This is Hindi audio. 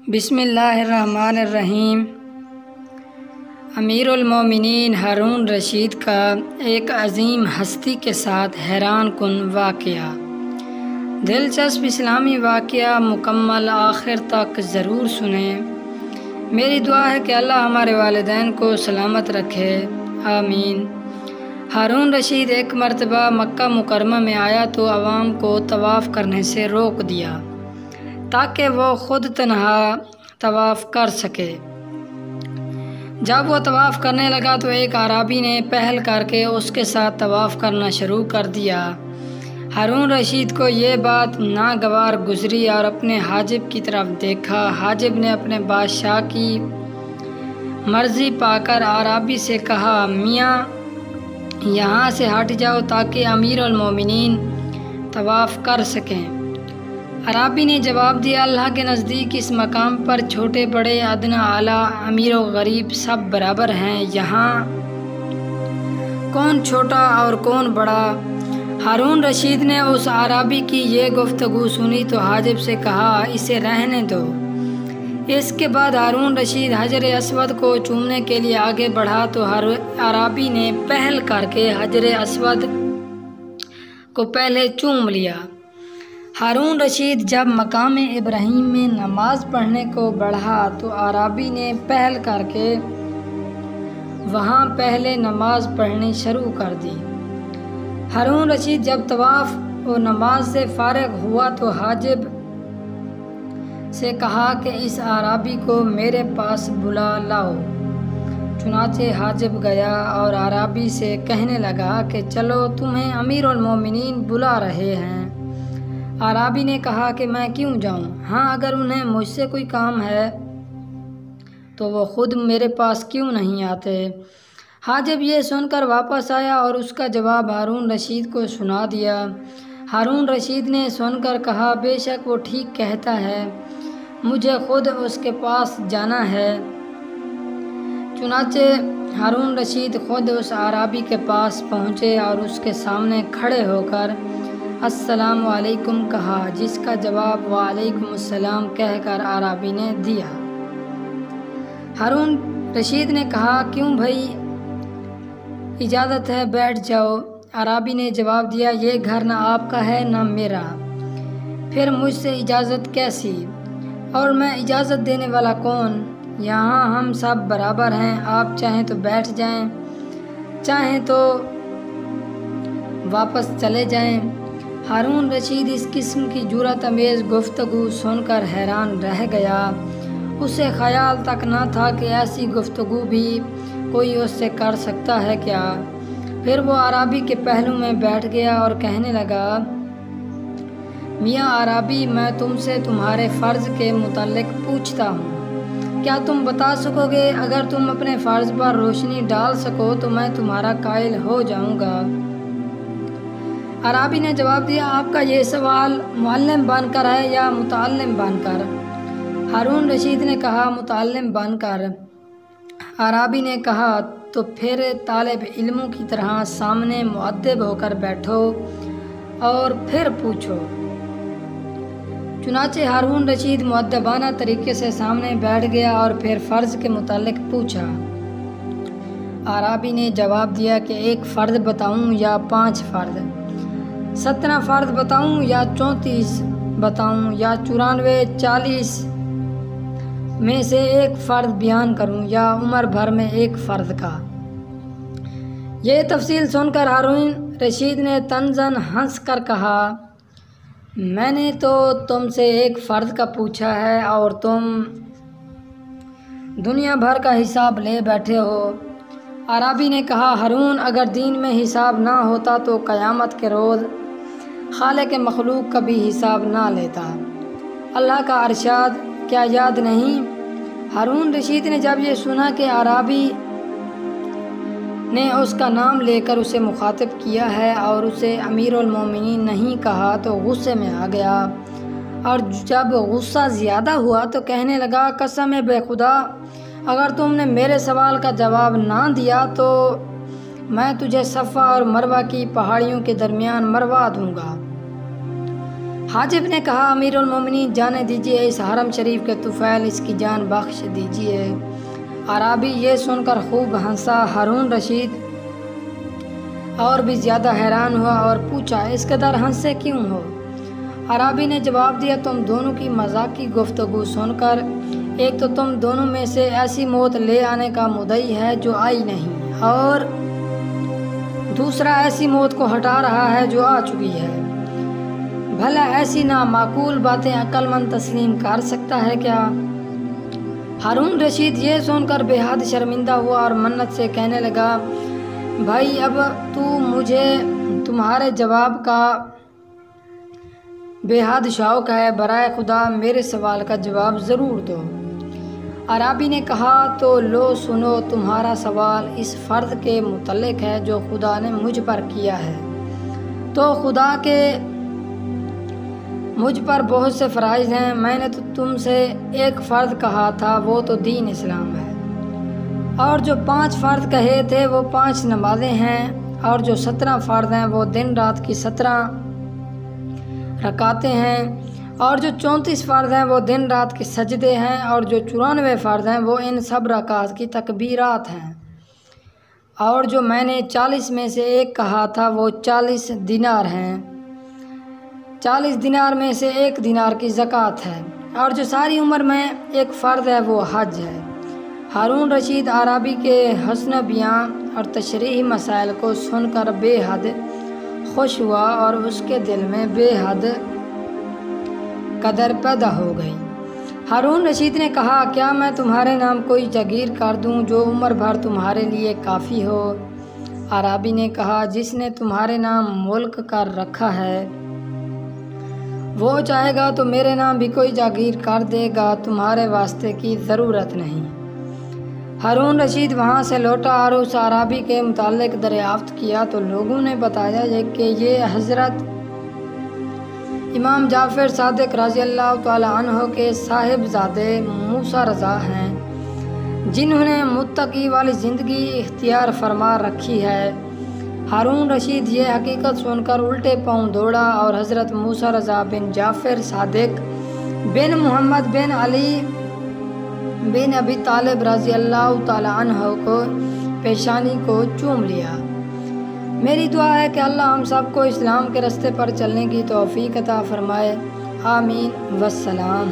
बिस्मिल्लाहिर्रहमानिर्रहीम। अमीरुल मोमिनीन हारून रशीद का एक अजीम हस्ती के साथ हैरान कुन वाक़या। दिलचस्प इस्लामी वाक़या मुकम्मल आखिर तक ज़रूर सुने। मेरी दुआ है कि अल्लाह हमारे वालिदैन को सलामत रखे, आमीन। हारून रशीद एक मरतबा मक्का मुकरमा में आया तो आवाम को तवाफ़ करने से रोक दिया ताकि वो ख़ुद तन्हा तवाफ़ कर सके। जब वो तवाफ़ करने लगा तो एक आराबी ने पहल करके उसके साथ तवाफ़ करना शुरू कर दिया। हारून रशीद को ये बात नागवार गुजरी और अपने हाजिब की तरफ देखा। हाजिब ने अपने बादशाह की मर्ज़ी पाकर आराबी से कहा, मियाँ यहाँ से हट जाओ ताकि अमीरुल मोमिनीन तवाफ़ कर सकें। अराबी ने जवाब दिया, अल्लाह के नज़दीक इस मकाम पर छोटे बड़े, अदना आला, अमीर व गरीब सब बराबर हैं। यहाँ कौन छोटा और कौन बड़ा। हारून रशीद ने उस अराबी की ये गुफ्तगू सुनी तो हाजिब से कहा, इसे रहने दो। इसके बाद हारून रशीद हजर अस्वद को चूमने के लिए आगे बढ़ा तो अराबी ने पहल करके हजर अस्वद को पहले चूम लिया। हारून रशीद जब मकाम इब्राहीम में नमाज पढ़ने को बढ़ा तो अराबी ने पहल करके वहाँ पहले नमाज पढ़नी शुरू कर दी। हारून रशीद जब तवाफ़ और नमाज से फारिग हुआ तो हाजिब से कहा कि इस अराबी को मेरे पास बुला लाओ। चुनाचे हाजिब गया और अराबी से कहने लगा कि चलो, तुम्हें अमीरुल मोमिनीन बुला रहे हैं। अराबी ने कहा कि मैं क्यों जाऊं? हाँ, अगर उन्हें मुझसे कोई काम है तो वो ख़ुद मेरे पास क्यों नहीं आते। हाजिब ये सुनकर वापस आया और उसका जवाब हारून रशीद को सुना दिया। हारून रशीद ने सुनकर कहा, बेशक वो ठीक कहता है, मुझे ख़ुद उसके पास जाना है। चुनाचे हारून रशीद ख़ुद उस अराबी के पास पहुँचे और उसके सामने खड़े होकर अस्सलामु अलैकुम कहा, जिसका जवाब वालेकुम अस्सलाम कहकर अराबी ने दिया। हारून रशीद ने कहा, क्यों भाई, इजाज़त है, बैठ जाओ। अराबी ने जवाब दिया, ये घर ना आपका है ना मेरा, फिर मुझसे इजाज़त कैसी, और मैं इजाज़त देने वाला कौन? यहाँ हम सब बराबर हैं, आप चाहें तो बैठ जाएं, चाहें तो वापस चले जाएं। हारून रशीद इस किस्म की जुरत अमेज़ गुफ्तगू सुनकर हैरान रह गया। उसे ख्याल तक न था कि ऐसी गुफ्तगू भी कोई उससे कर सकता है क्या। फिर वो अराबी के पहलू में बैठ गया और कहने लगा, मियाँ अराबी, मैं तुमसे तुम्हारे फ़र्ज़ के मुताल्लिक़ पूछता हूँ, क्या तुम बता सकोगे? अगर तुम अपने फ़र्ज़ पर रोशनी डाल सको तो मैं तुम्हारा कायल हो जाऊँगा। अराबी ने जवाब दिया, आपका ये सवाल मुअल्लिम बनकर है या मुतअल्लिम बनकर? हारून रशीद ने कहा, मुतअल्लिम बनकर। अराबी ने कहा, तो फिर तालिब इल्मों की तरह सामने मुअद्दिब होकर बैठो और फिर पूछो। चुनाचे हारून रशीद मुअद्दबाना तरीके से सामने बैठ गया और फिर फ़र्ज़ के मुताल्लिक़ पूछा। अराबी ने जवाब दिया कि एक फ़र्द बताऊं या 5 फ़र्द, 17 फ़र्द बताऊं या 34 बताऊं या 94, 40 में से एक फ़र्द बयान करूं या उम्र भर में एक फ़र्द का। ये तफसील सुनकर हारून रशीद ने तंज़न हंस कर कहा, मैंने तो तुमसे एक फ़र्द का पूछा है और तुम दुनिया भर का हिसाब ले बैठे हो। अराबी ने कहा, हारून, अगर दीन में हिसाब ना होता तो क़यामत के रोज़ खालिक के मखलूक का भी हिसाब ना लेता। अल्लाह का अरशाद क्या याद नहीं? हारून रशीद ने जब ये सुना कि अराबी ने उसका नाम लेकर उसे मुखातिब किया है और उसे अमीरुल मोमिनीन नहीं कहा तो गुस्से में आ गया, और जब गुस्सा ज़्यादा हुआ तो कहने लगा, कसम बेखुदा, अगर तुमने मेरे सवाल का जवाब ना दिया तो मैं तुझे सफ़ा और मरवा की पहाड़ियों के दरमियान मरवा दूंगा। हाजिब ने कहा, अमीरुल मोमिनीन जाने दीजिए, इस हरम शरीफ के तुफ़ैल, इसकी जान बख्श दीजिए। अराबी ये सुनकर खूब हंसा। हारून रशीद और भी ज़्यादा हैरान हुआ और पूछा, इस कदर हंसे क्यों हो? अराबी ने जवाब दिया, तुम दोनों की मजाक की गुफ्तगू सुनकर एक तो तुम दोनों में से ऐसी मौत ले आने का मुद्दई है जो आई नहीं, और दूसरा ऐसी मौत को हटा रहा है जो आ चुकी है। भला ऐसी नामाकूल बातें अक्लमंद तस्लीम कर सकता है क्या? हारून रशीद ये सुनकर बेहद शर्मिंदा हुआ और मन्नत से कहने लगा, भाई अब तू मुझे तुम्हारे जवाब का बेहद शौक़ है, बराए खुदा मेरे सवाल का जवाब ज़रूर दो। अराबी ने कहा, तो लो सुनो, तुम्हारा सवाल इस फ़र्ज़ के मुतल्लिक़ है जो खुदा ने मुझ पर किया है। तो खुदा के मुझ पर बहुत से फ़राइज़ हैं। मैंने तो तुमसे एक फ़र्ज़ कहा था, वो तो दीन इस्लाम है, और जो 5 फ़र्ज़ कहे थे वो 5 नमाज़ें हैं, और जो 17 फ़र्ज़ हैं वो दिन रात की 17 रकातें हैं, और जो 34 फ़र्ज़ हैं वो दिन रात के सजदे हैं, और जो 94 फ़र्ज़ हैं वो इन सब रकात की तकबीरात हैं, और जो मैंने 40 में से एक कहा था वो 40 दिनार हैं। 40 दिनार में से 1 दिनार की ज़कात है, और जो सारी उम्र में एक फ़र्ज़ है वो हज है। हारून रशीद अराबी के हस्न बयान और तशरीही मसाइल को सुनकर बेहद खुश हुआ और उसके दिल में बेहद कदर पैदा हो गई। हारून रशीद ने कहा, क्या मैं तुम्हारे नाम कोई जागीर कर दूं जो उम्र भर तुम्हारे लिए काफ़ी हो? अराबी ने कहा, जिसने तुम्हारे नाम मुल्क कर रखा है वो चाहेगा तो मेरे नाम भी कोई जागीर कर देगा, तुम्हारे वास्ते की ज़रूरत नहीं। हारून रशीद वहाँ से लौटा और उस अराबी के मुतालिक दरियाफ्त किया तो लोगों ने बताया कि ये हज़रत इमाम जाफ़र सादिक रज़ी अल्लाह तआला अन्हु के साहिबजादे मूसा रज़ा हैं, जिन्होंने मुत्तकी वाली ज़िंदगी इख्तियार फरमा रखी है। हारून रशीद ये हकीकत सुनकर उल्टे पाँव दौड़ा और हज़रत मूसा रज़ा बिन जाफ़र सादिक बिन मोहम्मद बिन अली बिन अबी तालिब रज़ी अल्लाह तआला अन्हु को पेशानी को चूम लिया। मेरी दुआ है कि अल्लाह हम सबको इस्लाम के रास्ते पर चलने की तौफीक अता फरमाए। आमीन वस्सलाम।